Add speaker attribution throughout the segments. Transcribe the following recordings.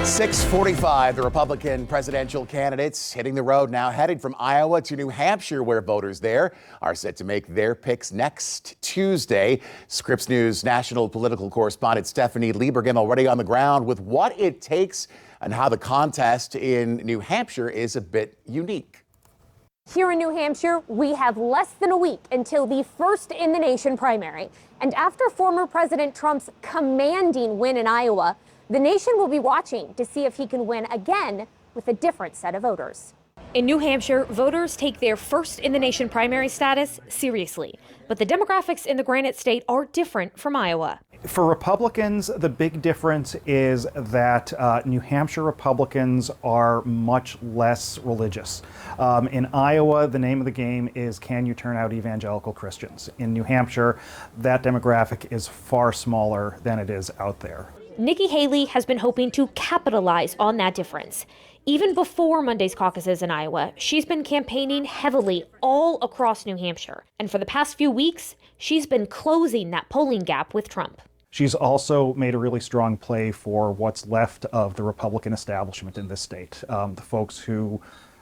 Speaker 1: 6:45, the Republican presidential candidates hitting the road now, headed from Iowa to New Hampshire, where voters there are set to make their picks next Tuesday. Scripps News national political correspondent Stephanie Liebergen already on the ground with what it takes and how the contest in New Hampshire is a bit unique.
Speaker 2: Here in New Hampshire, we have less than a week until the first in the nation primary. And after former President Trump's commanding win in Iowa, the nation will be watching to see if he can win again with a different set of voters.
Speaker 3: In New Hampshire, voters take their first in the nation primary status seriously. But the demographics in the Granite State are different from Iowa.
Speaker 4: For Republicans, the big difference is that New Hampshire Republicans are much less religious. In Iowa, the name of the game is, can you turn out evangelical Christians? In New Hampshire, that demographic is far smaller than it is out there.
Speaker 3: Nikki Haley has been hoping to capitalize on that difference. Even before Monday's caucuses in Iowa, she's been campaigning heavily all across New Hampshire. And for the past few weeks, she's been closing that polling gap with Trump.
Speaker 4: She's also made a really strong play for what's left of the Republican establishment in this state. The folks who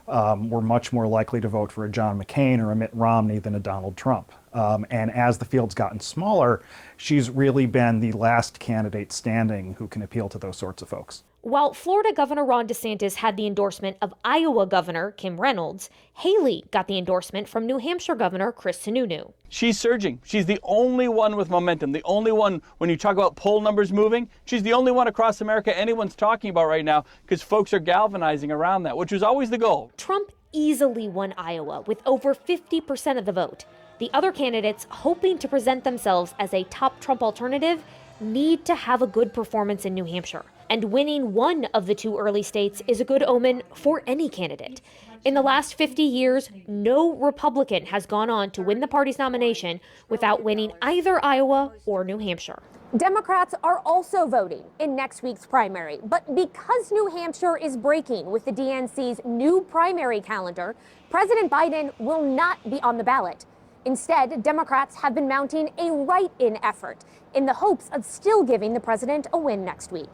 Speaker 4: were much more likely to vote for a John McCain or a Mitt Romney than a Donald Trump. And as the field's gotten smaller, she's really been the last candidate standing who can appeal to those sorts of folks.
Speaker 3: While Florida Governor Ron DeSantis had the endorsement of Iowa Governor Kim Reynolds, Haley got the endorsement from New Hampshire Governor Chris Sununu.
Speaker 5: She's surging. She's the only one with momentum, the only one, when you talk about poll numbers moving, she's the only one across America anyone's talking about right now because folks are galvanizing around that, which was always the goal.
Speaker 3: Trump easily won Iowa with over 50% of the vote. The other candidates hoping to present themselves as a top Trump alternative need to have a good performance in New Hampshire. And winning one of the two early states is a good omen for any candidate. In the last 50 years, no Republican has gone on to win the party's nomination without winning either Iowa or New Hampshire.
Speaker 2: Democrats are also voting in next week's primary. But because New Hampshire is breaking with the DNC's new primary calendar, President Biden will not be on the ballot. Instead, Democrats have been mounting a write-in effort in the hopes of still giving the president a win next week.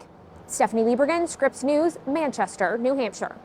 Speaker 2: Stephanie Liebergen, Scripps News, Manchester, New Hampshire.